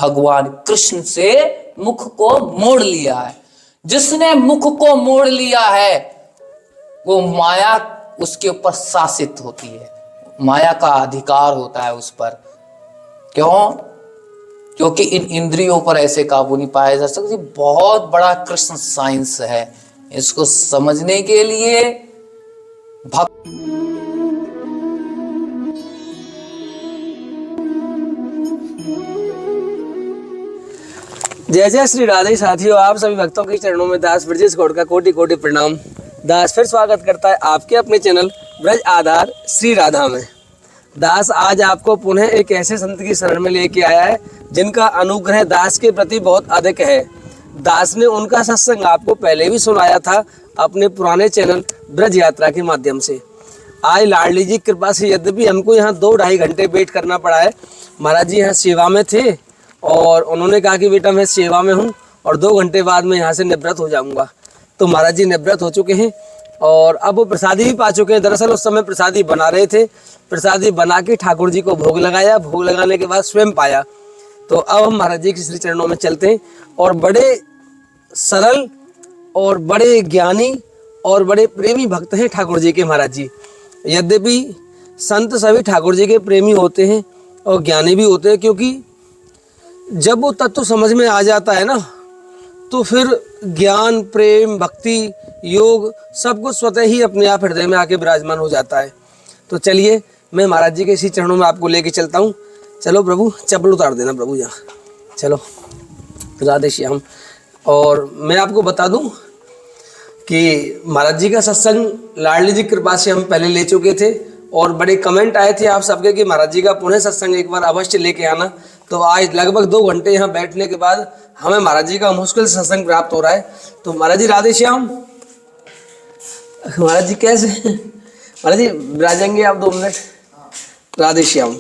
भगवान कृष्ण से मुख को मोड़ लिया है। जिसने मुख को मोड़ लिया है वो माया उसके ऊपर शासित होती है, माया का अधिकार होता है उस पर। क्यों? क्योंकि इन इंद्रियों पर ऐसे काबू नहीं पाया जा सकता। बहुत बड़ा कृष्ण साइंस है, इसको समझने के लिए भक्त जय जय श्री राधे। साथियों, आप सभी भक्तों के चरणों में दास ब्रजेश गौड़ का कोटि कोटि प्रणाम। दास फिर स्वागत करता है आपके अपने चैनल ब्रज आधार श्री राधा में। दास आज आपको पुनः एक ऐसे संत की शरण में लेके आया है जिनका अनुग्रह दास के प्रति बहुत अधिक है। दास ने उनका सत्संग आपको पहले भी सुनाया था अपने पुराने चैनल ब्रज यात्रा के माध्यम से। आज लाडली जी कृपा से यद्यपि हमको यहाँ 2-2.5 घंटे वेट करना पड़ा है। महाराज जी यहाँ सेवा में थे और उन्होंने कहा कि बेटा मैं सेवा में हूँ और 2 घंटे बाद मैं यहाँ से निवृत्त हो जाऊँगा। तो महाराज जी निवृत्त हो चुके हैं और अब वो प्रसादी भी पा चुके हैं। दरअसल उस समय प्रसादी बना रहे थे, प्रसादी बना के ठाकुर जी को भोग लगाया, भोग लगाने के बाद स्वयं पाया। तो अब हम महाराज जी के श्री चरणों में चलते हैं और बड़े सरल और बड़े ज्ञानी और बड़े प्रेमी भक्त हैं ठाकुर जी के महाराज जी। यद्यपि संत सभी ठाकुर जी के प्रेमी होते हैं और ज्ञानी भी होते हैं, क्योंकि जब वो तत्व समझ में आ जाता है ना तो फिर ज्ञान, प्रेम, भक्ति, योग सब कुछ स्वतः ही अपने आप हृदय में आके विराजमान हो जाता है। तो चलिए मैं महाराज जी के इसी चरणों में आपको लेके चलता हूँ। चलो प्रभु, चप्पल उतार देना प्रभु यहाँ। चलो, राधे श्याम। और मैं आपको बता दूं कि महाराज जी का सत्संग लाडली जी कृपा से हम पहले ले चुके थे और बड़े कमेंट आए थे आप सबके कि महाराज जी का पुनः सत्संग एक बार अवश्य लेके आना। तो आज लगभग 2 घंटे यहाँ बैठने के बाद हमें महाराज जी का मुश्किल सत्संग प्राप्त हो रहा है। तो महाराज जी राधे श्याम। महाराज जी कैसे? महाराज जी विराजेंगे आप 2 मिनट? राधे श्याम।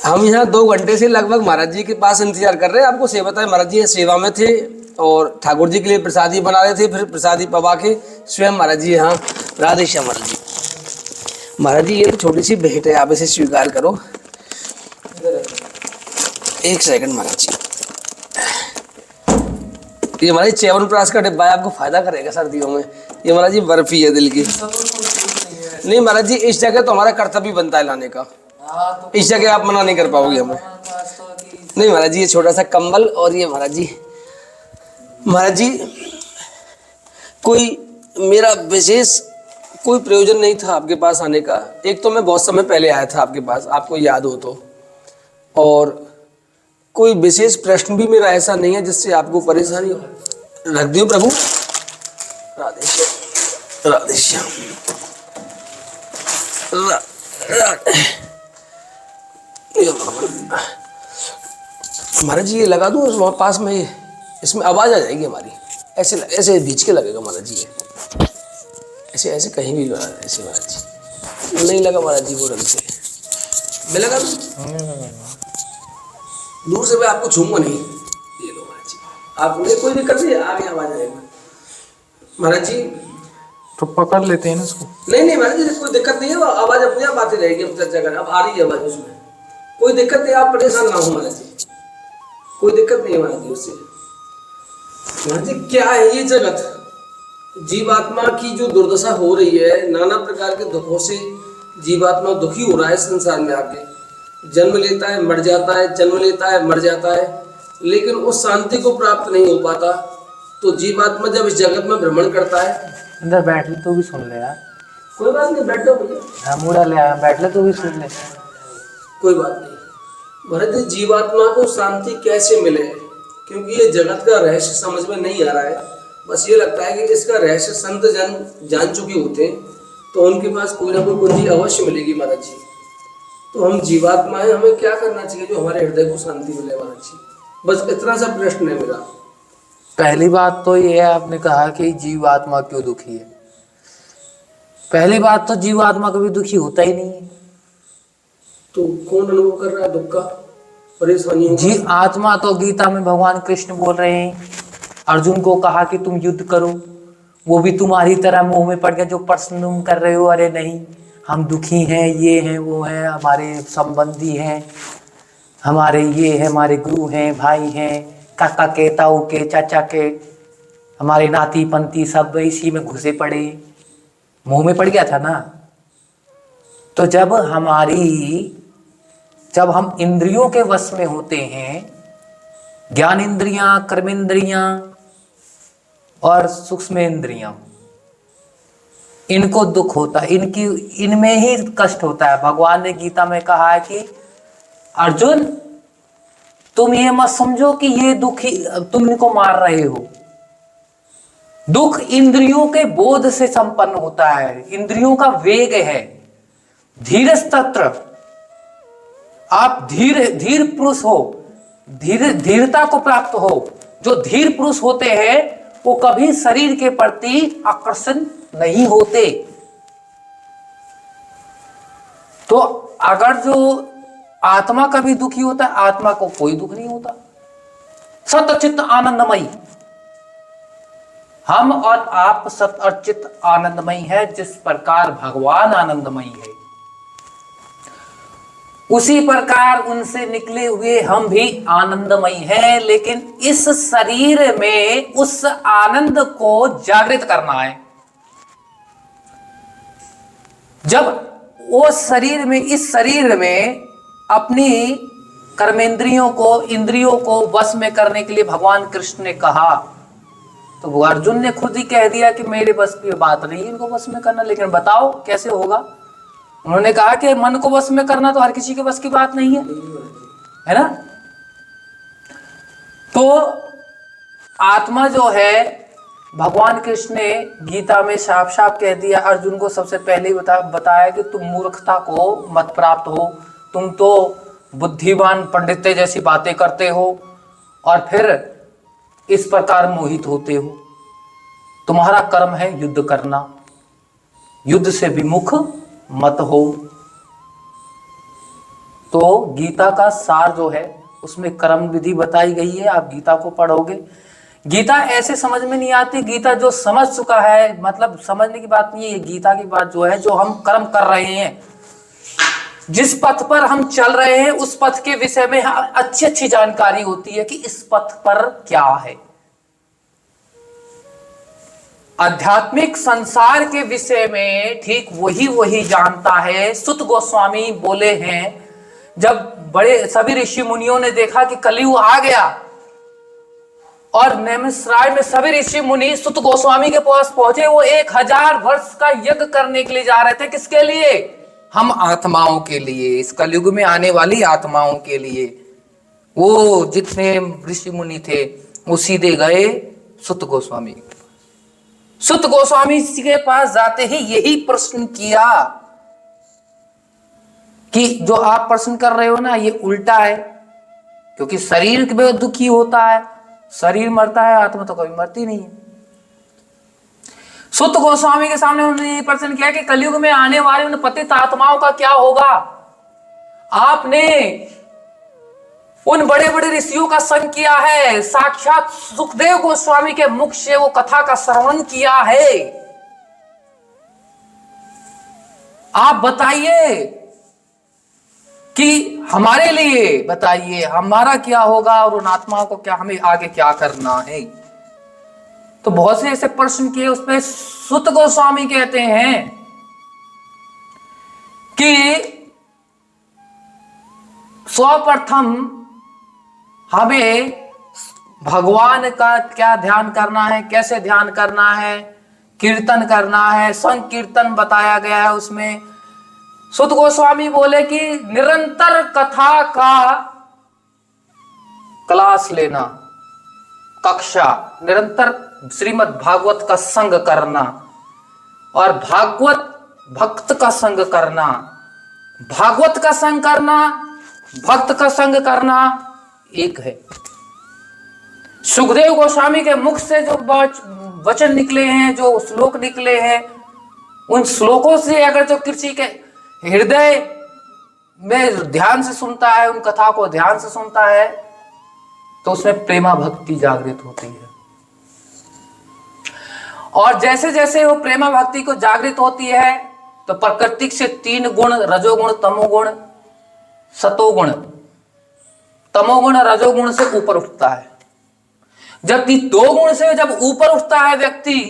हम यहाँ 2 घंटे से लगभग महाराज जी के पास इंतजार कर रहे हैं। आपको सेवा है, महाराज जी सेवा में थे और ठाकुर जी के लिए प्रसादी बना रहे थे, फिर प्रसादी पवा के स्वयं महाराज जी यहाँ। राधे श्याम महाराज जी। महाराज जी ये तो छोटी सी भेंट है, आप इसे स्वीकार करो। 1 सेकंड महाराज जी। ये हमारे च्यवनप्राश का डिब्बा है, आपको फायदा करेगा सर्दियों में। ये महाराज जी बर्फी है दिल की। नहीं महाराज जी, इस जगह तो हमारा कर्तव्य बनता है लाने का। इस जगह आप मना नहीं कर पाओगे हमें। नहीं महाराज जी, ये छोटा सा कंबल और ये महाराज जी। महाराज जी कोई मेरा विशेष कोई प्रयोजन नहीं था आपके पास आने का। एक तो मैं बहुत समय पहले आया था आपके पास, आपको याद हो तो, और कोई विशेष प्रश्न भी मेरा ऐसा नहीं है जिससे आपको परेशानी हो। रख दियो प्रभु। राधे श्याम, राधे श्याम। महाराज जी ये लगा दूं वहाँ पास में, ये इसमें आवाज आ जाएगी हमारी। ऐसे ऐसे बीच के लगेगा महाराज जी, ऐसे ऐसे कहीं भी ऐसे। महाराज जी नहीं लगा महाराज जी वो रंग से। मैं लगा दूर से, मैं आपको छूंगा नहीं। ये लो महाराज जी, आप कोई दिक्कत नहीं, आगे आवाज आएगा महाराज जी। तो पकड़ लेते हैं ना इसको। नहीं महाराज जी कोई दिक्कत नहीं है, आवाज अपने आप आती रहेगी। हम चर्चा करें, अब आ रही है आवाज उसमें, कोई दिक्कत नहीं, आप परेशान ना हो महाराज जी, कोई दिक्कत नहीं है महाराज जी उससे। महाराज जी क्या है ये जगत, जीवात्मा की जो दुर्दशा हो रही है, नाना प्रकार के दुखों से जीवात्मा दुखी हो रहा है संसार में आके। जन्म लेता है, मर जाता है, जन्म लेता है, मर जाता है, लेकिन उस शांति को प्राप्त नहीं हो पाता। तो जीवात्मा जब इस जगत में भ्रमण करता है, अंदर बैठ ले तो भी सुन ले यार। कोई बात नहीं, बैठ जाओ भैया। हाँ मुड़ा ले आया, बैठ ले तो भी सुन ले। कोई बात नहीं। महाराज जी जीवात्मा को शांति कैसे मिले, क्योंकि ये जगत का रहस्य समझ में नहीं आ रहा है। बस ये लगता है कि इसका रहस्य संत जन जान चुके होते हैं, तो उनके पास कोई ना कोई कुंजी अवश्य मिलेगी महाराज जी। तो हम जीवात्मा है, हमें क्या करना चाहिए जो हमारे हृदय को शांति मिले महाराज जी? बस इतना सा प्रश्न है मेरा। पहली बात तो ये है, आपने कहा कि जीवात्मा क्यों दुखी है। पहली बात तो जीवात्मा कभी दुखी होता ही नहीं है। तो कौन अनुभव कर रहा है दुख का, परेशानी? जी आत्मा तो गीता में भगवान कृष्ण बोल रहे हैं, अर्जुन को कहा कि तुम युद्ध करो, वो भी तुम्हारी तरह मुंह में पड़ गया जो प्रश्न तुम कर रहे हो। अरे नहीं, हम दुखी हैं, ये हैं, वो हैं, हमारे संबंधी हैं। हमारे ये है, हमारे गुरु हैं, भाई हैं, काका के, ताऊ के, चाचा के, हमारे नाती पंती सब इसी में घुसे पड़े, मुंह में पड़ गया था ना। तो जब हम इंद्रियों के वश में होते हैं, ज्ञान इंद्रियां, कर्मेंद्रियां और सूक्ष्म इंद्रियां, इनको दुख होता है, इनमें ही कष्ट होता है। भगवान ने गीता में कहा है कि अर्जुन, तुम ये मत समझो कि ये दुख ही तुम इनको मार रहे हो। दुख इंद्रियों के बोध से संपन्न होता है, इंद्रियों का वेग है। धीरस्तत्र, आप धीर पुरुष हो, धीरता को प्राप्त हो। जो धीर पुरुष होते हैं वो कभी शरीर के प्रति आकर्षण नहीं होते। तो अगर जो आत्मा कभी दुखी होता है, आत्मा को कोई दुख नहीं होता। सतचित्त आनंदमयी, हम और आप सत और चित्त आनंदमयी है। जिस प्रकार भगवान आनंदमयी है, उसी प्रकार उनसे निकले हुए हम भी आनंदमयी हैं। लेकिन इस शरीर में उस आनंद को जागृत करना है। जब वो शरीर में, इस शरीर में अपनी कर्मेंद्रियों को, इंद्रियों को वश में करने के लिए भगवान कृष्ण ने कहा, तो वो अर्जुन ने खुद ही कह दिया कि मेरे बस की बात नहीं है इनको वश में करना। लेकिन बताओ कैसे होगा? उन्होंने कहा कि मन को वश में करना तो हर किसी के बस की बात नहीं है ना। तो आत्मा जो है, भगवान कृष्ण ने गीता में साफ साफ कह दिया, अर्जुन को सबसे पहले बताया कि तुम मूर्खता को मत प्राप्त हो, तुम तो बुद्धिमान पंडित जैसी बातें करते हो और फिर इस प्रकार मोहित होते हो। तुम्हारा कर्म है युद्ध करना, युद्ध से विमुख मत हो। तो गीता का सार जो है उसमें कर्म विधि बताई गई है। आप गीता को पढ़ोगे, गीता ऐसे समझ में नहीं आती। गीता जो समझ चुका है, मतलब समझने की बात नहीं है, गीता की बात जो है, जो हम कर्म कर रहे हैं, जिस पथ पर हम चल रहे हैं, उस पथ के विषय में अच्छी अच्छी जानकारी होती है कि इस पथ पर क्या है। आध्यात्मिक संसार के विषय में ठीक वही जानता है। सुत गोस्वामी बोले हैं, जब बड़े सभी ऋषि मुनियों ने देखा कि कलयुग आ गया और नैमिषारण्य में सभी ऋषि मुनि सुत गोस्वामी के पास पहुंचे। वो 1000 वर्ष का यज्ञ करने के लिए जा रहे थे। किसके लिए? हम आत्माओं के लिए, इस कलयुग में आने वाली आत्माओं के लिए। वो जितने ऋषि मुनि थे वो सीधे गए सुत गोस्वामी के पास। सुत गोस्वामी के पास जाते ही यही प्रश्न किया कि जो आप प्रश्न कर रहे हो ना, ये उल्टा है। क्योंकि शरीर में दुखी होता है, शरीर मरता है, आत्मा तो कभी मरती नहीं है। सुत गोस्वामी के सामने उन्होंने ये प्रश्न किया कि कलयुग में आने वाले उन पतित आत्माओं का क्या होगा। आपने उन बड़े बड़े ऋषियों का संग किया है, साक्षात सुखदेव गोस्वामी के मुख से वो कथा का श्रवण किया है। आप बताइए कि हमारे लिए बताइए, हमारा क्या होगा और उन आत्माओं को क्या, हमें आगे क्या करना है। तो बहुत से ऐसे प्रश्न किए। उसमें सुत गोस्वामी कहते हैं कि सर्वप्रथम हमें भगवान का क्या ध्यान करना है, कैसे ध्यान करना है, कीर्तन करना है, संकीर्तन बताया गया है उसमें। सुत गोस्वामी बोले कि निरंतर कथा का क्लास लेना, कक्षा, निरंतर श्रीमद् भागवत का संग करना और भागवत भक्त का संग करना, भागवत का संग करना, भक्त का संग करना एक है। सुखदेव गोस्वामी के मुख से जो वचन निकले हैं, जो श्लोक निकले हैं, उन श्लोकों से अगर जो किसी के हृदय में ध्यान से सुनता है, उन कथा को ध्यान से सुनता है, तो उसमें प्रेमा भक्ति जागृत होती है। और जैसे जैसे वो प्रेमा भक्ति को जागृत होती है तो प्रकृति से 3 गुण, रजोगुण, तमोगुण, सतोगुण, तमोगुण रजोगुण से ऊपर उठता है। जबकि 2 गुण से जब ऊपर उठता है व्यक्ति,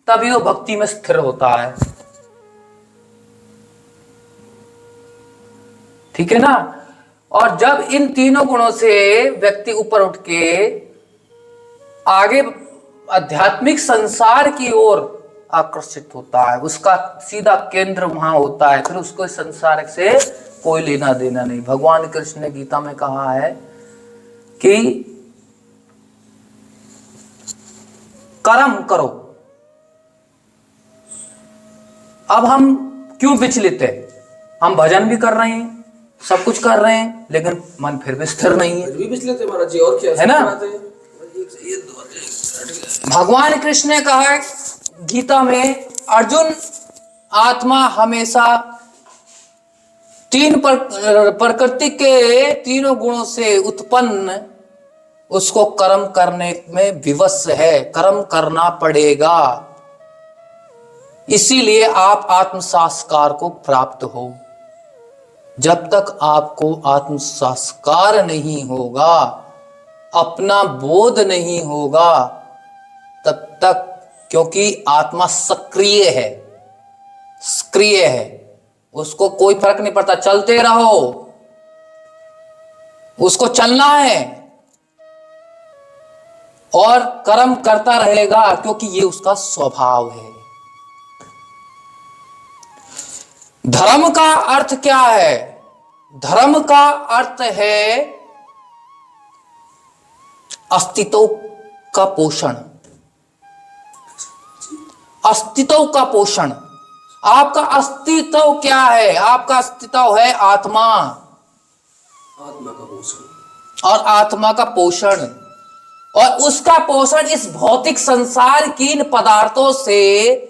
तभी वो भक्ति में स्थिर होता है। ठीक है ना। और जब इन तीनों गुणों से व्यक्ति ऊपर उठ के आगे आध्यात्मिक संसार की ओर आकर्षित होता है, उसका सीधा केंद्र वहां होता है, फिर उसको इस संसार से कोई लेना देना नहीं। भगवान कृष्ण ने गीता में कहा है कि कर्म करो। अब हम क्यों विचलित है? हम भजन भी कर रहे हैं, सब कुछ कर रहे हैं, लेकिन मन फिर भी स्थिर नहीं है, भी पिछले थे महाराज जी, और क्या है ना। भगवान कृष्ण ने कहा है गीता में, अर्जुन आत्मा हमेशा 3 प्रकृति के तीनों गुणों से उत्पन्न, उसको कर्म करने में विवश है, कर्म करना पड़ेगा। इसीलिए आप आत्म संस्कार को प्राप्त हो। जब तक आपको आत्म संस्कार नहीं होगा, अपना बोध नहीं होगा, तब तक, क्योंकि आत्मा सक्रिय है, सक्रिय है, उसको कोई फर्क नहीं पड़ता, चलते रहो, उसको चलना है और कर्म करता रहेगा, क्योंकि ये उसका स्वभाव है। धर्म का अर्थ क्या है? धर्म का अर्थ है अस्तित्व का पोषण, अस्तित्व का पोषण। आपका अस्तित्व क्या है? आपका अस्तित्व है आत्मा, आत्मा का पोषण और आत्मा का पोषण, और उसका पोषण इस भौतिक संसार की इन पदार्थों से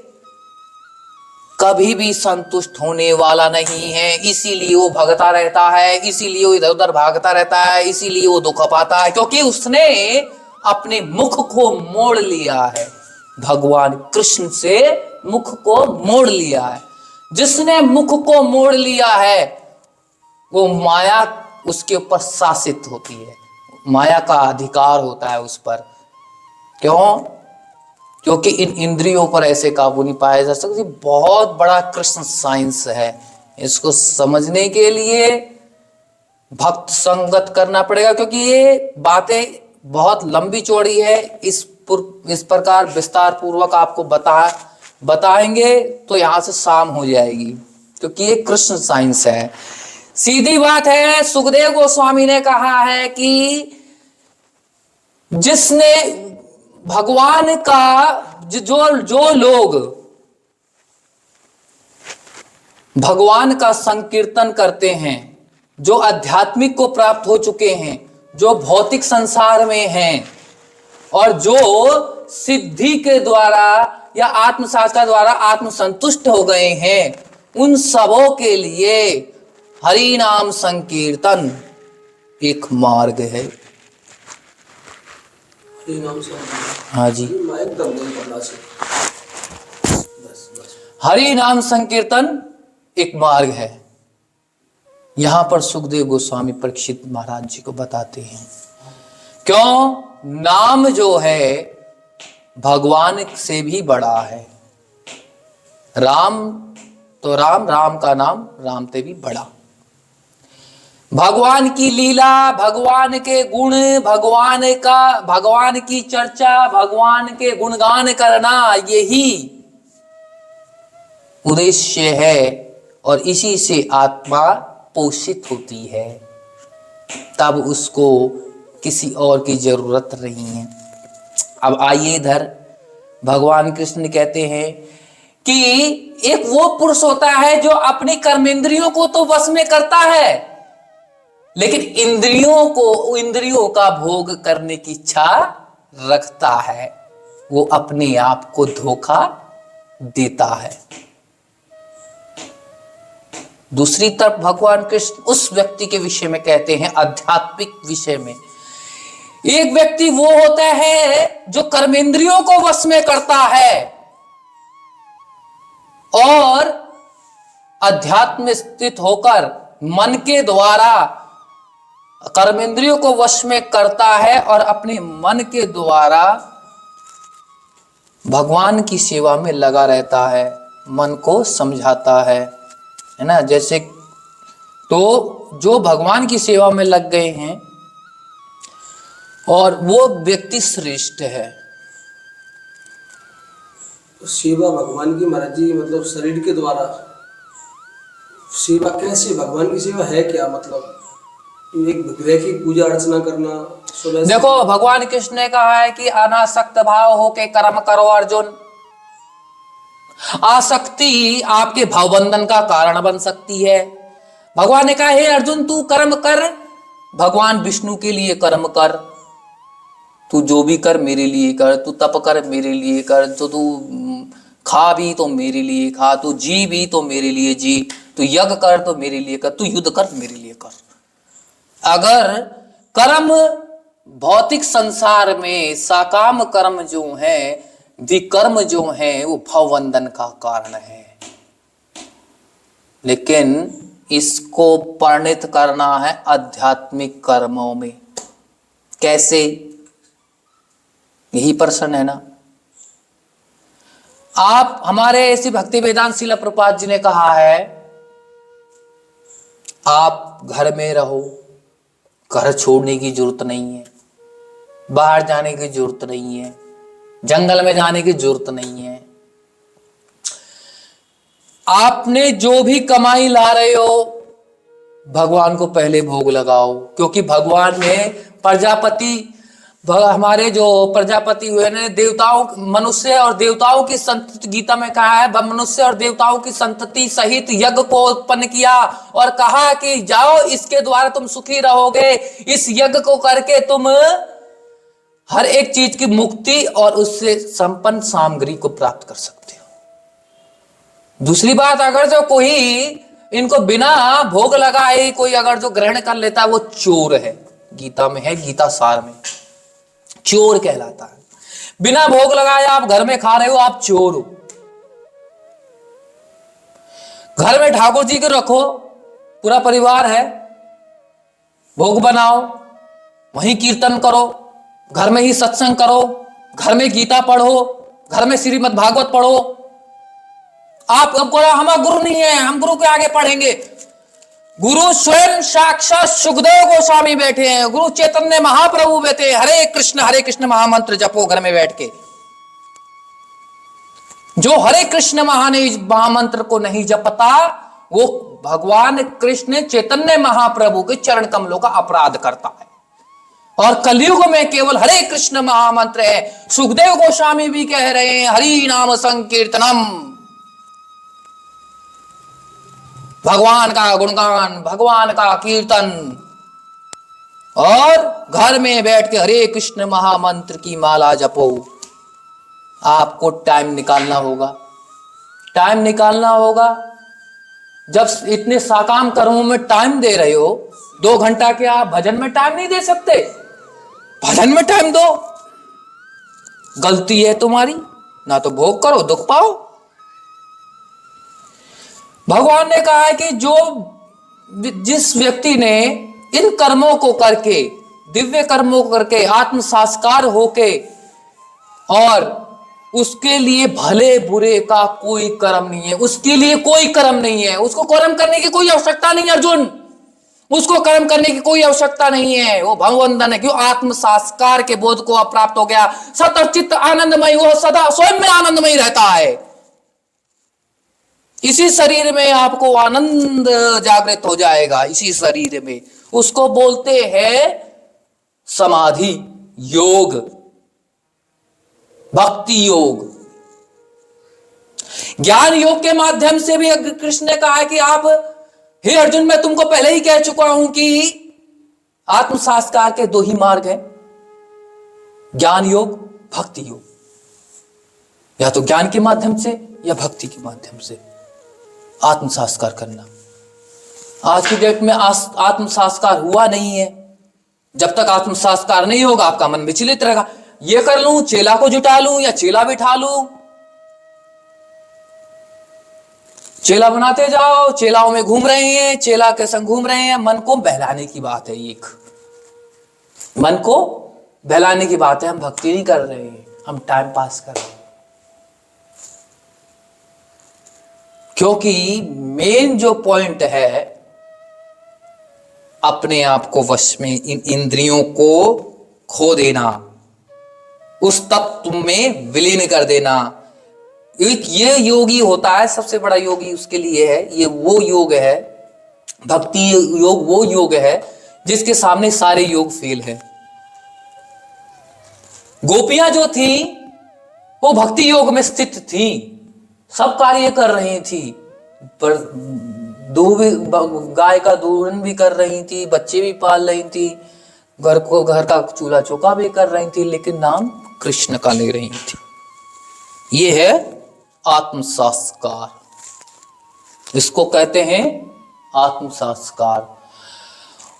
कभी भी संतुष्ट होने वाला नहीं है। इसीलिए वो भगता रहता है, इसीलिए वो इधर उधर भागता रहता है, इसीलिए वो दुख पाता है, क्योंकि उसने अपने मुख को मोड़ लिया है, भगवान कृष्ण से मुख को मोड़ लिया है। जिसने मुख को मोड़ लिया है, वो माया उसके ऊपर शासित होती है, माया का अधिकार होता है उस पर। क्यों? क्योंकि इन इंद्रियों पर ऐसे काबू नहीं पाया जा सकता। बहुत बड़ा कृष्ण साइंस है, इसको समझने के लिए भक्त संगत करना पड़ेगा, क्योंकि ये बातें बहुत लंबी चौड़ी है। इस प्रकार विस्तार पूर्वक आपको बताएंगे तो यहां से शाम हो जाएगी, क्योंकि ये कृष्ण साइंस है। सीधी बात है, सुखदेव गोस्वामी ने कहा है कि जिसने भगवान का जो लोग भगवान का संकीर्तन करते हैं, जो आध्यात्मिक को प्राप्त हो चुके हैं, जो भौतिक संसार में हैं, और जो सिद्धि के द्वारा या आत्म साक्षात्कार द्वारा आत्म संतुष्ट हो गए हैं, उन सबों के लिए हरि नाम संकीर्तन एक मार्ग है। हाँ जी, हरि नाम संकीर्तन एक मार्ग है। यहां पर सुखदेव गोस्वामी परीक्षित महाराज जी को बताते हैं, क्यों? नाम जो है भगवान से भी बड़ा है। राम तो राम का नाम राम से भी बड़ा। भगवान की लीला, भगवान के गुण, भगवान की चर्चा, भगवान के गुणगान करना, यही उद्देश्य है, और इसी से आत्मा पोषित होती है। तब उसको किसी और की जरूरत नहीं है। अब आइए इधर, भगवान कृष्ण कहते हैं कि एक वो पुरुष होता है जो अपनी कर्मेंद्रियों को तो वश में करता है, लेकिन इंद्रियों का भोग करने की इच्छा रखता है, वो अपने आप को धोखा देता है। दूसरी तरफ भगवान कृष्ण उस व्यक्ति के विषय में कहते हैं, आध्यात्मिक विषय में, एक व्यक्ति वो होता है जो कर्मेंद्रियों को वश में करता है और अध्यात्म में स्थित होकर मन के द्वारा कर्मेंद्रियों को वश में करता है और अपने मन के द्वारा भगवान की सेवा में लगा रहता है, मन को समझाता है ना। जैसे तो जो भगवान की सेवा में लग गए हैं और वो व्यक्ति श्रेष्ठ है। तो सेवा भगवान की मर्जी, मतलब शरीर के द्वारा सेवा कैसे? भगवान की सेवा है क्या? मतलब एक विग्रह की पूजा अर्चना करना? देखो भगवान कृष्ण ने कहा है कि अनासक्त भाव होके कर्म करो अर्जुन। आसक्ति आपके भावबंधन का कारण बन सकती है। भगवान ने कहा हे अर्जुन तू कर्म कर, भगवान विष्णु के लिए कर्म कर। तू जो भी कर मेरे लिए कर, तू तप कर मेरे लिए कर, तो तू खा भी तो मेरे लिए खा, तू जी भी तो मेरे लिए जी, तू यज्ञ कर तो मेरे लिए कर, तू युद्ध कर मेरे लिए कर। अगर कर्म भौतिक संसार में साकाम कर्म जो है, विकर्म जो है, वो भवबंधन का कारण है। लेकिन इसको परिणित करना है आध्यात्मिक कर्मों में। कैसे? यही प्रश्न है ना। आप हमारे ऐसी भक्ति वेदांत शिला प्रपात जी ने कहा है आप घर में रहो, घर छोड़ने की जरूरत नहीं है, बाहर जाने की जरूरत नहीं है, जंगल में जाने की जरूरत नहीं है। आपने जो भी कमाई ला रहे हो भगवान को पहले भोग लगाओ, क्योंकि भगवान ने प्रजापति, हमारे जो प्रजापति हुए ने देवताओं, मनुष्य और देवताओं की संतति, गीता में कहा है मनुष्य और देवताओं की संतति सहित यज्ञ को उत्पन्न किया और कहा कि जाओ इसके द्वारा तुम सुखी रहोगे, इस यज्ञ को करके तुम हर एक चीज की मुक्ति और उससे संपन्न सामग्री को प्राप्त कर सकते हो। दूसरी बात, अगर जो कोई इनको बिना भोग लगाए कोई अगर जो ग्रहण कर लेता है वो चोर है। गीता में है, गीता सार में चोर कहलाता है। बिना भोग लगाए आप घर में खा रहे हो, आप चोर हो। घर में ठाकुर जी को रखो, पूरा परिवार है, भोग बनाओ, वहीं कीर्तन करो, घर में ही सत्संग करो, घर में गीता पढ़ो, घर में श्रीमद् भागवत पढ़ो। आप हमारा गुरु नहीं है, हम गुरु के आगे पढ़ेंगे। गुरु स्वयं साक्षात सुखदेव गोस्वामी बैठे हैं, गुरु चैतन्य महाप्रभु बैठे हैं, हरे कृष्ण महामंत्र जपो घर में बैठ के। जो हरे कृष्ण महामंत्र को नहीं जपता वो भगवान कृष्ण चैतन्य महाप्रभु के चरण कमलों का अपराध करता है। और कलयुग में केवल हरे कृष्ण महामंत्र है। सुखदेव गोस्वामी भी कह रहे हैं हरि नाम संकीर्तनम, भगवान का गुणगान, भगवान का कीर्तन। और घर में बैठ के हरे कृष्ण महामंत्र की माला जपो। आपको टाइम निकालना होगा, टाइम निकालना होगा। जब इतने साकाम कर्मों में टाइम दे रहे हो, 2 घंटा के आप भजन में टाइम नहीं दे सकते? भजन में टाइम दो। गलती है तुम्हारी, ना तो भोग करो दुख पाओ। भगवान ने कहा है कि जिस व्यक्ति ने इन कर्मों को करके, दिव्य कर्मों को करके, आत्म संस्कार होके, और उसके लिए भले बुरे का कोई कर्म नहीं है, उसके लिए कोई कर्म नहीं है, उसको कर्म करने की कोई आवश्यकता नहीं है अर्जुन, उसको कर्म करने की कोई आवश्यकता नहीं है। वो भगवंदन है, क्यों? आत्म संस्कार के बोध को प्राप्त हो गया। सत चित्त आनंदमय, वो सदा स्वयं में आनंदमय रहता है। इसी शरीर में आपको आनंद जागृत हो जाएगा, इसी शरीर में। उसको बोलते हैं समाधि योग, भक्ति योग। ज्ञान योग के माध्यम से भी कृष्ण ने कहा है कि आप, हे अर्जुन, मैं तुमको पहले ही कह चुका हूं कि आत्म संस्कार के 2 ही मार्ग हैं, ज्ञान योग, भक्ति योग। या तो ज्ञान के माध्यम से या भक्ति के माध्यम से आत्म संस्कार करना। आज की डेट में आत्म संस्कार हुआ नहीं है। जब तक आत्म संस्कार नहीं होगा आपका मन विचलित रहेगा। ये कर लूं, चेला को जुटा लूं या चेला बिठा लूं, चेला बनाते जाओ, चेलाओं में घूम रहे हैं, चेला के संग घूम रहे हैं। मन को बहलाने की बात है एक। मन को बहलाने की बात है, हम भक्ति नहीं कर रहे हैं, हम टाइम पास कर रहे हैं। क्योंकि मेन जो पॉइंट है अपने आप को वश में, इन इंद्रियों को खो देना, उस तत्व में विलीन कर देना। एक ये योगी होता है, सबसे बड़ा योगी उसके लिए है। ये वो योग है, भक्ति योग वो योग है जिसके सामने सारे योग फेल है। गोपियां जो थी वो भक्ति योग में स्थित थी, सब कार्य कर रही थी, पर गाय का दूधन भी कर रही थी, बच्चे भी पाल रही थी, घर का चूल्हा चौका भी कर रही थी, लेकिन नाम कृष्ण का ले रही थी। ये है आत्म संस्कार, इसको कहते हैं आत्म संस्कार।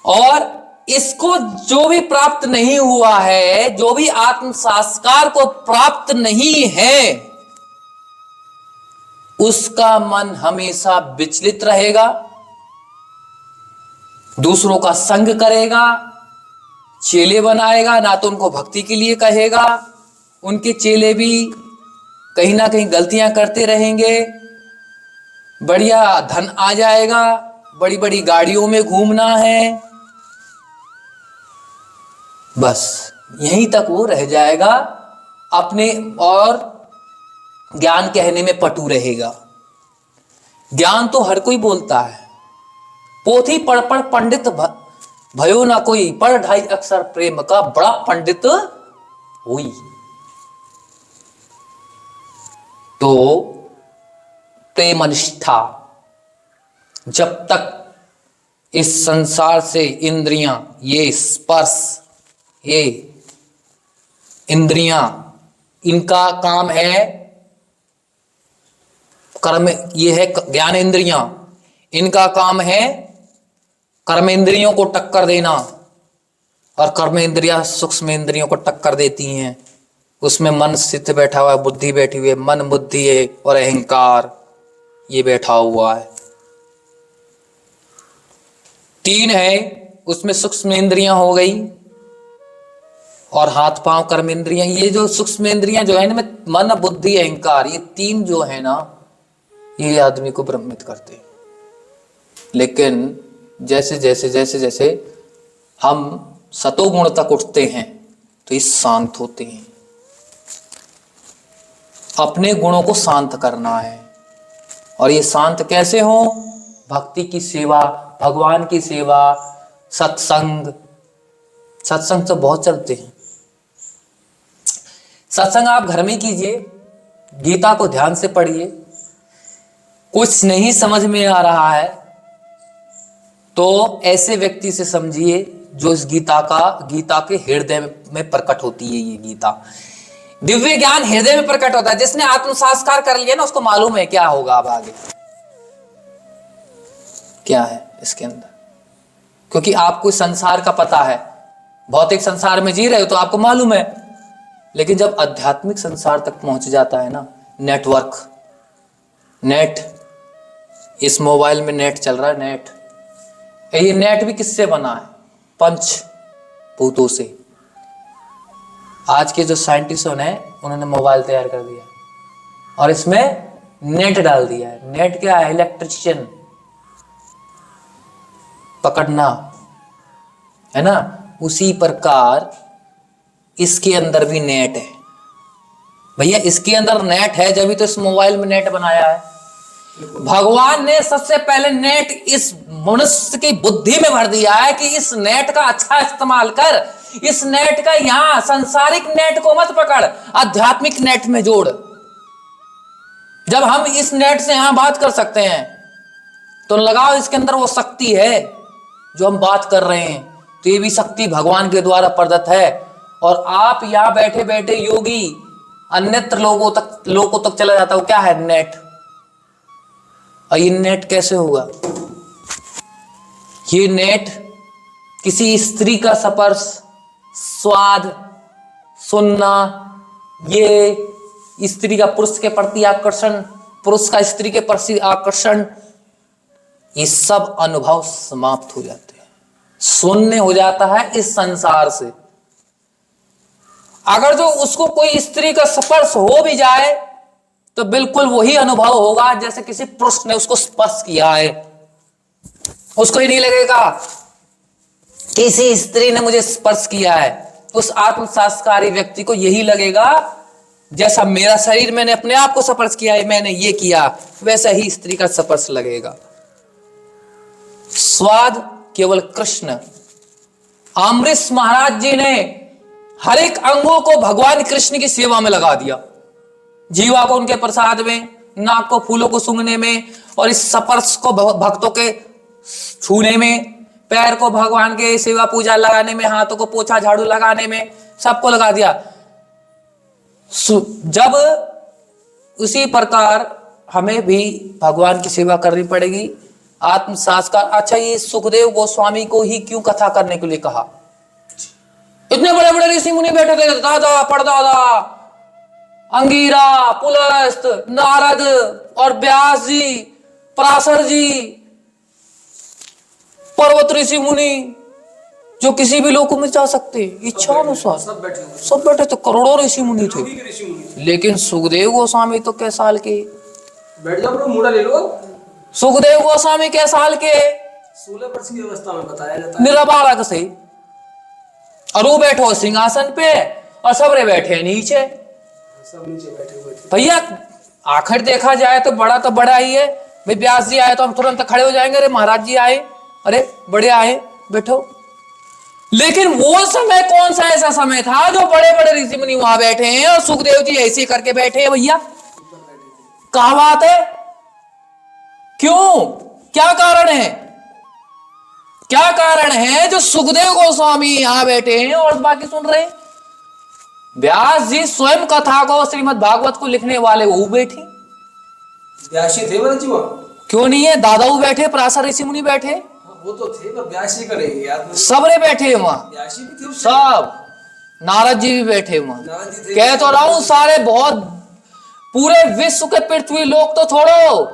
और इसको जो भी प्राप्त नहीं हुआ है, जो भी आत्म संस्कार को प्राप्त नहीं है, उसका मन हमेशा विचलित रहेगा, दूसरों का संग करेगा, चेले बनाएगा, ना तो उनको भक्ति के लिए कहेगा, उनके चेले भी कहीं ना कहीं गलतियां करते रहेंगे, बढ़िया धन आ जाएगा, बड़ी बड़ी गाड़ियों में घूमना है, बस यहीं तक वो रह जाएगा अपने, और ज्ञान कहने में पटु रहेगा। ज्ञान तो हर कोई बोलता है, पोथी पढ़ पढ़ पंडित भयो ना कोई, पढ़ ढाई अक्षर प्रेम का बड़ा पंडित हुई। तो प्रेम निष्ठा, जब तक इस संसार से इंद्रियां, ये स्पर्श, ये इंद्रियां, इनका काम है कर्म, ये है ज्ञान इंद्रियां, इनका काम है कर्म इंद्रियों को टक्कर देना, और कर्म इंद्रियां सूक्ष्म इंद्रियों को टक्कर देती हैं। उसमें मन स्थित बैठा हुआ है, बुद्धि बैठी हुई है, मन बुद्धि है और अहंकार ये बैठा हुआ है। तीन है, उसमें सूक्ष्म इंद्रियां हो गई और हाथ पांव कर्म इंद्रियां। ये जो सूक्ष्म इंद्रियां जो है ना, मन बुद्धि अहंकार, ये तीन जो है ना, ये आदमी को भ्रमित करते हैं। लेकिन जैसे जैसे जैसे जैसे हम सतोगुण तक उठते हैं तो ये शांत होते हैं। अपने गुणों को शांत करना है, और ये शांत कैसे हो? भक्ति की सेवा, भगवान की सेवा, सत्संग। सत्संग तो बहुत चलते हैं, सत्संग आप घर में कीजिए, गीता को ध्यान से पढ़िए। कुछ नहीं समझ में आ रहा है तो ऐसे व्यक्ति से समझिए जो इस गीता के हृदय में प्रकट होती है। ये गीता दिव्य ज्ञान हृदय में प्रकट होता है। जिसने आत्म संस्कार कर लिया ना, उसको मालूम है क्या होगा अब आगे, क्या है इसके अंदर। क्योंकि आपको संसार का पता है, भौतिक संसार में जी रहे हो तो आपको मालूम है, लेकिन जब आध्यात्मिक संसार तक पहुंच जाता है ना, नेटवर्क, नेट, इस मोबाइल में नेट चल रहा है, नेट, ये नेट भी किससे बना है? पंच भूतों से। आज के जो साइंटिस्ट हैं उन्होंने मोबाइल तैयार कर दिया और इसमें नेट डाल दिया है। नेट क्या है? इलेक्ट्रिशियन, पकड़ना, है ना। उसी प्रकार इसके अंदर भी नेट है भैया, इसके अंदर नेट है, जब भी तो इस मोबाइल में नेट बनाया है। भगवान ने सबसे पहले नेट इस मनुष्य की बुद्धि में भर दिया है कि इस नेट का अच्छा इस्तेमाल कर। इस नेट का यहां सांसारिक नेट को मत पकड़, आध्यात्मिक नेट में जोड़। जब हम इस नेट से यहां बात कर सकते हैं तो लगाओ इसके अंदर वो शक्ति है जो हम बात कर रहे हैं, तो ये भी शक्ति भगवान के द्वारा प्रदत्त है। और आप यहां बैठे बैठे योगी अन्यत्र लोगों तक चला जाता है, वो क्या है? नेट। और ये नेट कैसे होगा? ये नेट किसी स्त्री का स्पर्श, स्वाद, सुनना, ये स्त्री का पुरुष के प्रति आकर्षण, पुरुष का स्त्री के प्रति आकर्षण, ये सब अनुभव समाप्त हो जाते हैं, शून्य हो जाता है इस संसार से। अगर जो उसको कोई स्त्री का स्पर्श हो भी जाए तो बिल्कुल वही अनुभव होगा जैसे किसी पुरुष ने उसको स्पर्श किया है। उसको ही नहीं लगेगा किसी स्त्री ने मुझे स्पर्श किया है। उस आत्म संस्कारी व्यक्ति को यही लगेगा जैसा मेरा शरीर मैंने अपने आप को स्पर्श किया है, मैंने ये किया, वैसा ही स्त्री का स्पर्श लगेगा। स्वाद केवल कृष्ण। अमरीश महाराज जी ने हर एक अंगों को भगवान कृष्ण की सेवा में लगा दिया। जीवा को उनके प्रसाद में, नाक को फूलों को सूंघने में, और इस स्पर्श को भक्तों के छूने में, पैर को भगवान के सेवा पूजा लगाने में, हाथों को पोछा झाड़ू लगाने में, सबको लगा दिया। जब उसी प्रकार हमें भी भगवान की सेवा करनी पड़ेगी, आत्म संस्कार। अच्छा, ये सुखदेव गोस्वामी को ही क्यों कथा करने के लिए कहा? इतने बड़े बड़े ऋषि मुनि बैठे थे, दादा परदादा, अंगीरा, पुलस्त, नारद और व्यास जी, पराशर जी, पर्वत ऋषि मुनि, जो किसी भी लोक में जा सकते इच्छा अनुसार सब बैठे थे। करोड़ों ऋषि मुनि थे, लेकिन सुखदेव गोस्वामी तो कै साल के? बैठ जाओ ब्रो, मूड़ा ले लो। सुखदेव गोस्वामी कै साल के? 16 वर्ष की अवस्था में बताया जाता है। निराबालक से, और वो बैठो सिंहासन पे और सबरे बैठे नीचे। सब नीचे बैठे हुए थे भैया। आखिर देखा जाए तो बड़ा ही है भाई। व्यास जी आए तो हम तुरंत खड़े हो जाएंगे, अरे महाराज जी आए, अरे बड़े आए, बैठो। लेकिन वो समय कौन सा ऐसा समय था जो बड़े बड़े ऋषि मुनि वहां बैठे हैं और सुखदेव जी ऐसे करके बैठे हैं? भैया कहां बात है? क्यों? क्या कारण है? क्या कारण है जो सुखदेव गोस्वामी यहां बैठे हैं और बाकी सुन रहे हैं? व्यास जी स्वयं कथा को, श्रीमद् भागवत को लिखने वाले वो बैठे। व्यासी थे वरन जी वहां? क्यों नहीं है? दादाऊ बैठे, पराशर ऋषि मुनि बैठे, वो तो थे, पर व्यासी का नहीं याद। सबरे बैठे वहां, व्यासी भी थे सब। नारद जी भी बैठे वहां। नारद जी थे। कह तो रहा हूं सारे, बहुत पूरे विश्व के पृथ्वी लोक तो छोड़ो,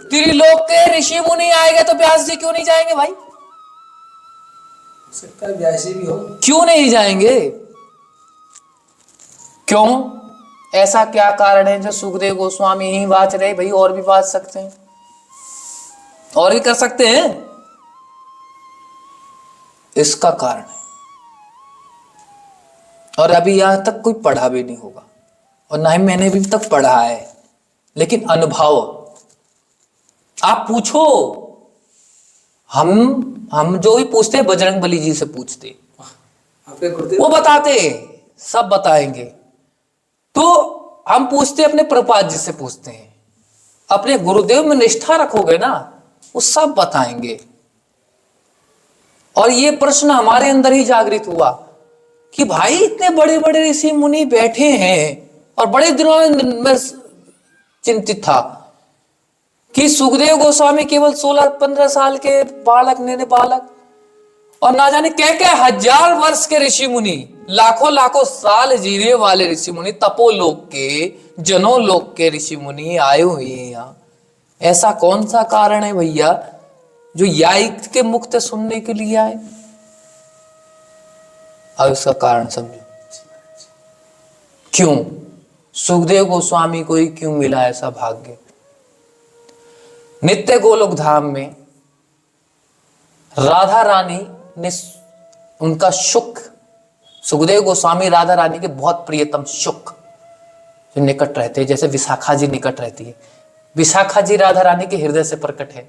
त्रिलोक के ऋषि मुनि आएंगे तो व्यास जी क्यों नहीं जाएंगे भाई? सकता है व्यासी भी हो। क्यों नहीं जाएंगे? क्यों? ऐसा क्या कारण है जो सुखदेव गोस्वामी ही बात रहे? भाई और भी बात सकते हैं, और भी कर सकते हैं। इसका कारण है, और अभी यहां तक कोई पढ़ा भी नहीं होगा, और ना ही मैंने भी तक पढ़ा है, लेकिन अनुभव आप पूछो। हम जो भी पूछते हैं बजरंग बली जी से पूछते, आपके गुरुदेव वो बताते, सब बताएंगे। तो हम पूछते अपने प्रपात जी से पूछते हैं, अपने गुरुदेव में निष्ठा रखोगे ना, वो सब बताएंगे। और ये प्रश्न हमारे अंदर ही जागृत हुआ कि भाई इतने बड़े बड़े ऋषि मुनि बैठे हैं, और बड़े दिनों में चिंतित था कि सुखदेव गोस्वामी केवल 16-15 साल के बालक, नन्हे बालक, और ना जाने क्या हजार वर्ष के ऋषि मुनि, लाखों लाखों साल जीने वाले ऋषि मुनि, तपोलोक के, जनों लोक के ऋषि मुनि आए हुए हैं यहाँ। ऐसा कौन सा कारण है भैया जो याइक के मुक्त सुनने के लिए आए? अब इसका कारण समझो। क्यों सुखदेव गोस्वामी को ही क्यों मिला ऐसा भाग्य? नित्य गोलोक धाम में राधा रानी ने उनका सुख, सुखदेव गोस्वामी राधा रानी के बहुत प्रियतम सुख जो निकट रहते हैं, जैसे विशाखा जी निकट रहती है, विशाखा जी राधा रानी के हृदय से प्रकट है,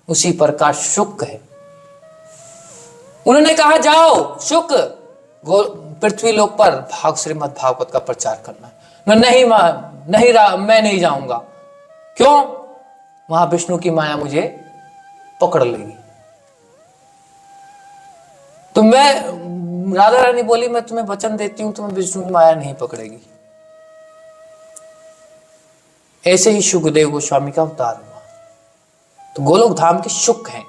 उसी प्रकार शुक है। उन्होंने कहा जाओ शुक पृथ्वी लोक पर श्रीमद् भागवत का प्रचार करना है। नहीं मैं नहीं जाऊंगा। क्यों? वहां विष्णु की माया मुझे पकड़ लेगी। तो मैं, राधा रानी बोली, मैं तुम्हें वचन देती हूं तुम्हें विष्णु की माया नहीं पकड़ेगी। ऐसे ही सुखदेव गोस्वामी का अवतार हुआ। तो गोलोक धाम के सुख हैं,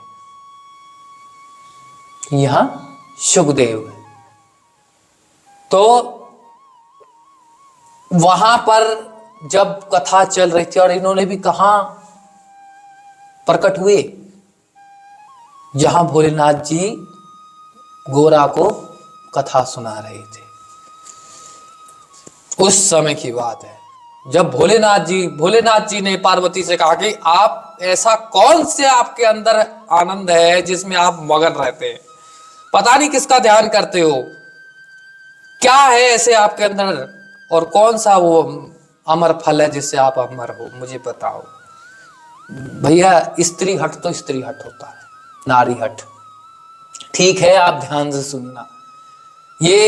यहां सुखदेव है। तो वहां पर जब कथा चल रही थी, और इन्होंने भी कहां प्रकट हुए, जहां भोलेनाथ जी गोरा को कथा सुना रहे थे। उस समय की बात है जब भोलेनाथ जी ने पार्वती से कहा कि आप ऐसा कौन से आपके अंदर आनंद है जिसमें आप मगन रहते हैं, पता नहीं किसका ध्यान करते हो, क्या है ऐसे आपके अंदर, और कौन सा वो अमर फल है जिससे आप अमर हो, मुझे बताओ। भैया स्त्री हट तो स्त्री हट होता है, नारी हट। ठीक है, आप ध्यान से सुनना, ये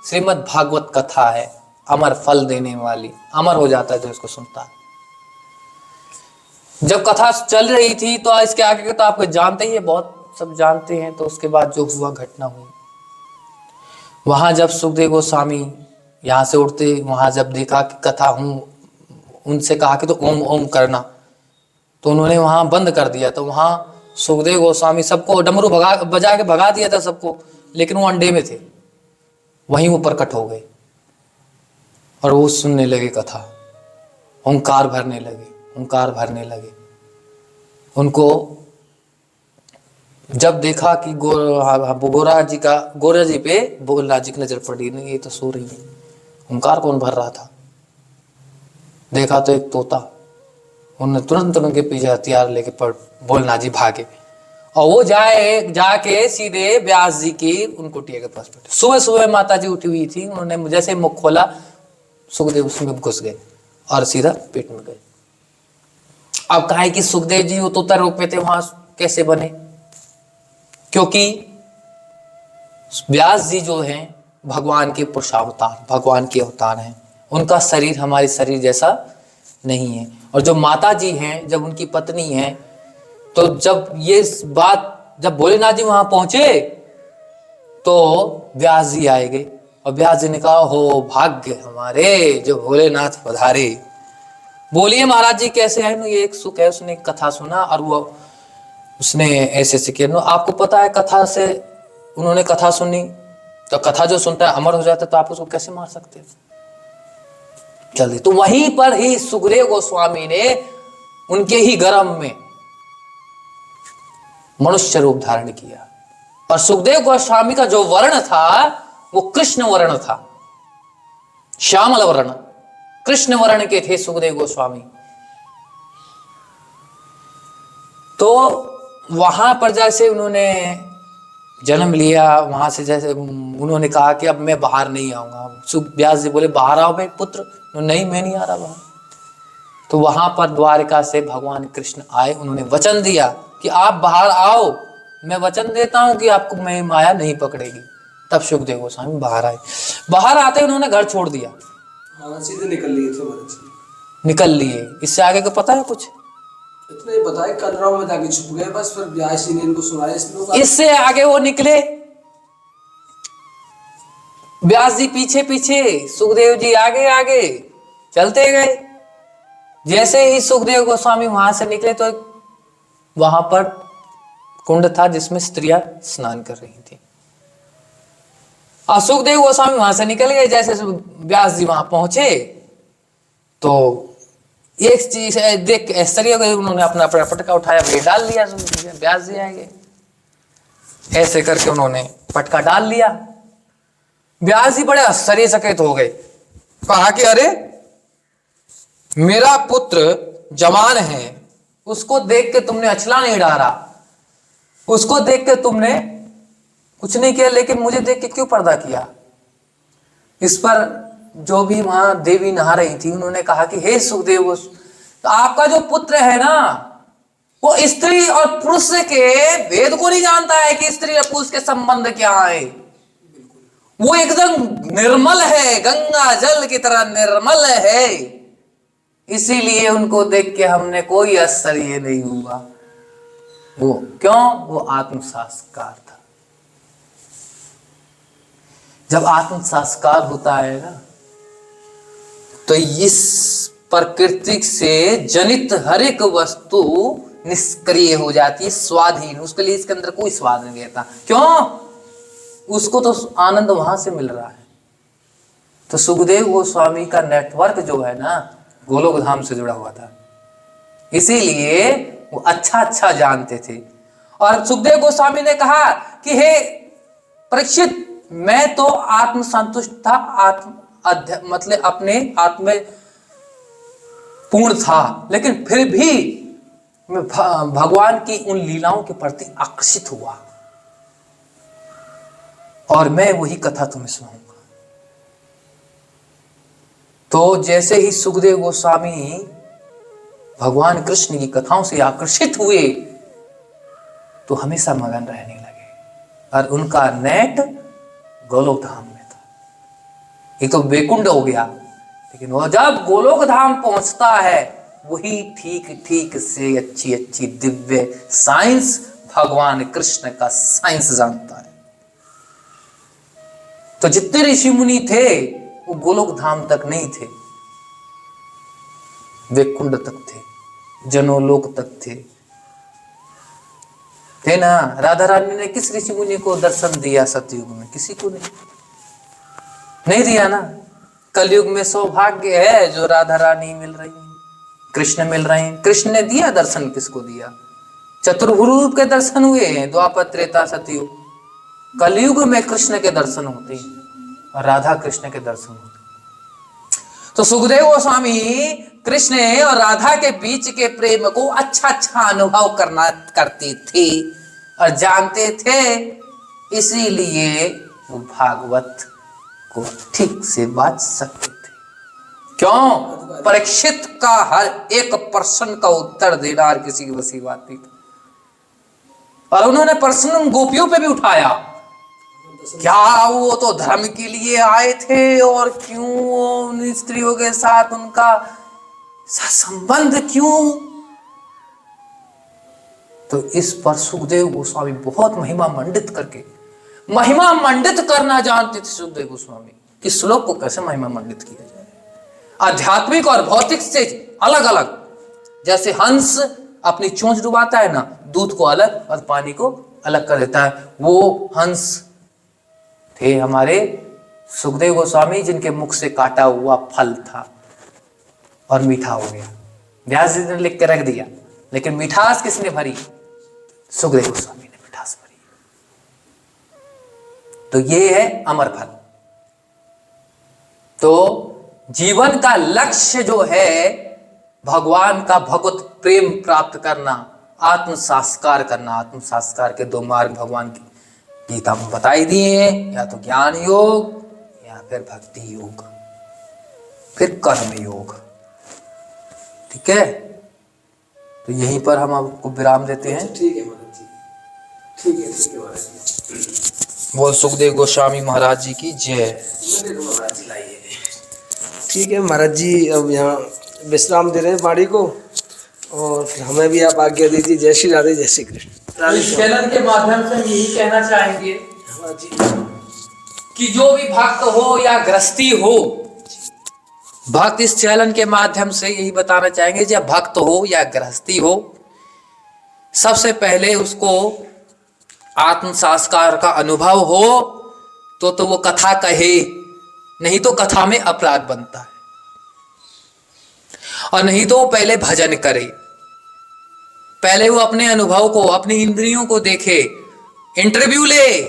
श्रीमद् भागवत कथा है, अमर फल देने वाली, अमर हो जाता है जो इसको सुनता है। जब कथा चल रही थी तो इसके आगे के तो आप जानते ही है, बहुत सब जानते हैं। तो उसके बाद जो हुआ घटना हुई, वहां जब सुखदेव गोस्वामी यहाँ से उठते, वहां जब देखा कि कथा उनसे कहा कि तो ओम ओम करना, तो उन्होंने वहां बंद कर दिया। तो वहां सुखदेव गोस्वामी सबको डमरू बजा के भगा दिया था सबको, लेकिन वो अंडे में थे, वहीं वो प्रकट हो गए और वो सुनने लगे कथा, ओंकार भरने लगे, ओंकार भरने लगे। उनको जब देखा कि गोरा जी पे भोलेनाथ जी की नजर पड़ी, नहीं ये तो सो रही है, ओंकार कौन भर रहा था, देखा तो एक तोता। उन्होंने तुरंत उनके पीछे हथियार लेके भोलेनाथ जी भागे और वो जाके सीधे व्यास जी की उन कुटिया के पास बैठे। सुबह सुबह माता जी उठी हुई थी, उन्होंने जैसे मुख खोला, सुखदेव उसमें घुस गए और सीधा पेट में गए। अब कहा कि सुखदेव जी वो तोता रूप में थे, वहां कैसे बने, क्योंकि व्यास जी जो हैं भगवान के पुरुषावतार, भगवान के अवतार हैं, उनका शरीर हमारे शरीर जैसा नहीं है। और जो माता जी हैं, जब उनकी पत्नी हैं, तो जब ये बात, जब भोलेनाथ जी वहां पहुंचे तो व्यास जी आए गए और व्यास जी ने कहा, हो भाग्य हमारे जो भोलेनाथ पधारे। बोलिए महाराज जी कैसे हैं? ये एक सुख है, उसने कथा सुना और वो उसने ऐसे ऐसे किया। आपको पता है कथा से, उन्होंने कथा सुनी, तो कथा जो सुनता है अमर हो जाता है, तो आप उसको कैसे मार सकते हैं? जल्दी। तो वहीं पर ही सुखदेव गोस्वामी ने उनके ही गर्भ में मनुष्य रूप धारण किया और सुखदेव गोस्वामी का जो वर्ण था वो कृष्ण वर्ण था, श्यामल वर्ण, कृष्ण वर्ण के थे सुखदेव गोस्वामी। तो वहां पर जैसे उन्होंने जन्म लिया, वहां से जैसे उन्होंने कहा कि अब मैं बाहर नहीं आऊंगा। व्यास जी बोले, बाहर आओ मेरे पुत्र। नहीं, मैं नहीं आ रहा बाहर। तो वहां पर द्वारिका से भगवान कृष्ण आए, उन्होंने वचन दिया कि आप बाहर आओ, मैं वचन देता हूं कि आपको मैं माया नहीं पकड़ेगी। तब सुखदेव गोस्वामी बाहर आए। बाहर आते उन्होंने घर छोड़ दिया, सीधे निकल लिए थे महाराज जी, निकल लिए। इससे आगे का पता है कुछ? इतना ही पता है, कलरव में जाके छुप गए बस। फिर व्यास जी ने इनको सुनाया इससे आगे वो निकले, व्यास जी पीछे पीछे, सुखदेव जी आगे आगे चलते गए। जैसे ही सुखदेव गोस्वामी वहां से निकले तो वहां पर कुंड था जिसमें स्त्रियां स्नान कर रही थी और सुखदेव गोस्वामी वहां से निकल गए। जैसे व्यास जी वहां पहुंचे तो एक चीज देख स्त्रियों को उन्होंने अपना पटका उठाया, वे डाल लिया। व्यास जी आएंगे, ऐसे करके उन्होंने पटका डाल लिया। व्यास जी बड़े आश्चर्यचकित हो गए, कहा कि अरे मेरा पुत्र जवान है, उसको देख के तुमने अछला नहीं डाला, उसको देख के तुमने कुछ नहीं किया, लेकिन मुझे देख के क्यों पर्दा किया? इस पर जो भी वहां देवी नहा रही थी उन्होंने कहा कि हे सुखदेव, तो आपका जो पुत्र है ना वो स्त्री और पुरुष के भेद को नहीं जानता है कि स्त्री और पुरुष के संबंध क्या है। वो एकदम निर्मल है, गंगा जल की तरह निर्मल है, इसीलिए उनको देख के हमने कोई आश्चर्य नहीं हुआ। वो क्यों? वो आत्म संस्कार था। जब आत्म संस्कार होता है ना तो इस प्रकृति से जनित हर एक वस्तु निष्क्रिय हो जाती है, स्वाधीन। उसके लिए इसके अंदर कोई स्वाद नहीं रहता। क्यों? उसको तो आनंद वहां से मिल रहा है। तो सुखदेव गोस्वामी का नेटवर्क जो है ना गोलोक धाम से जुड़ा हुआ था, इसीलिए वो अच्छा अच्छा जानते थे। और सुखदेव गोस्वामी ने कहा कि हे परीक्षित, मैं तो आत्म संतुष्ट था, मतलब अपने आत्म पूर्ण था, लेकिन फिर भी मैं भगवान की उन लीलाओं के प्रति आकर्षित हुआ और मैं वही कथा तुम्हें सुनाऊंगा। तो जैसे ही सुखदेव गोस्वामी भगवान कृष्ण की कथाओं से आकर्षित हुए तो हमेशा मगन रहने लगे और उनका नेट गोलोक धाम में था। एक तो वैकुंठ हो गया, लेकिन वो जब गोलोक धाम पहुंचता है वही ठीक ठीक से अच्छी अच्छी दिव्य साइंस भगवान कृष्ण का साइंस जानता है। तो जितने ऋषि मुनि थे वो गोलोक धाम तक नहीं थे, वैकुंठ तक थे, जनोलोक तक थे ना। राधा रानी ने किस ऋषि मुनि को दर्शन दिया सतयुग में? किसी को नहीं दिया ना। कलयुग में सौभाग्य है जो राधा रानी मिल रही है, कृष्ण मिल रहे हैं। कृष्ण ने दिया दर्शन, किसको दिया? चतुर्भुज के दर्शन हुए हैं द्वापर त्रेता सतयुग। कलयुग में कृष्ण के दर्शन होते हैं और राधा कृष्ण के दर्शन होते हैं। तो सुखदेव गोस्वामी कृष्ण और राधा के बीच के प्रेम को अच्छा अनुभव करते थे और जानते थे, इसीलिए वो भागवत को ठीक से बात सकते थे। क्यों? परीक्षित का हर एक प्रश्न का उत्तर देना हर किसी की वसी बात नहीं था। और उन्होंने प्रश्न गोपियों पे भी उठाया, क्या वो तो धर्म के लिए आए थे और क्यों उन स्त्रियों के साथ उनका संबंध क्यों? तो इस पर सुखदेव गोस्वामी बहुत महिमा मंडित करके, महिमा मंडित करना जानते थे सुखदेव गोस्वामी कि श्लोक को कैसे महिमा मंडित किया जाए, आध्यात्मिक और भौतिक से अलग अलग। जैसे हंस अपनी चोंच डुबाता है ना, दूध को अलग और पानी को अलग कर देता है, वो हंस थे हमारे सुखदेव गोस्वामी, जिनके मुख से काटा हुआ फल था और मीठा हो गया। व्यास जी ने लिख के रख दिया, लेकिन मिठास किसने भरी? सुखदेव गोस्वामी ने मिठास भरी। तो ये है अमर फल। तो जीवन का लक्ष्य जो है भगवान का भगवत प्रेम प्राप्त करना, आत्म संस्कार करना। आत्म संस्कार के दो मार्ग भगवान की गीता में बताई दिए हैं, या तो ज्ञान योग या फिर भक्ति योग, फिर कर्म योग। ठीक है, तो यहीं पर हम आपको विराम देते हैं। ठीक है महाराज जी, ठीक है महाराज जी। बोल सुखदेव गोस्वामी महाराज जी की जय। ठीक है महाराज जी, अब यहाँ विश्राम दे रहे हैं वाणी को, और फिर हमें भी आप आज्ञा दीजिए। जय श्री राधे, जय श्री कृष्ण। इस चैनल के माध्यम से हम यही कहना चाहेंगे कि जो भी भक्त हो या गृहस्थी हो, भक्त इस चैनल के माध्यम से यही बताना चाहेंगे, जब भक्त हो या गृहस्थी हो, सबसे पहले उसको आत्म संस्कार का अनुभव हो तो वो कथा कहे, नहीं तो कथा में अपराध बनता है। और नहीं तो वो पहले भजन करे, पहले वो अपने अनुभव को, अपनी इंद्रियों को देखे, इंटरव्यू ले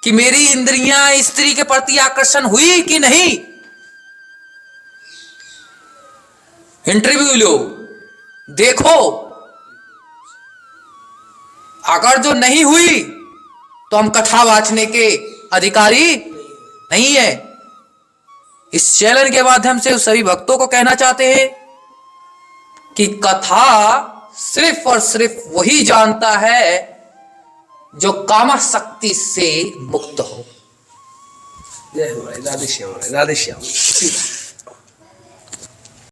कि मेरी इंद्रियां स्त्री के प्रति आकर्षण हुई कि नहीं। इंटरव्यू लो, देखो, अगर जो नहीं हुई तो हम कथा वाचने के अधिकारी नहीं है। इस चैनल के माध्यम से सभी भक्तों को कहना चाहते हैं कि कथा सिर्फ और सिर्फ वही जानता है जो कामासक्ति से मुक्त हो। जय हो राधे श्याम, राधे श्याम।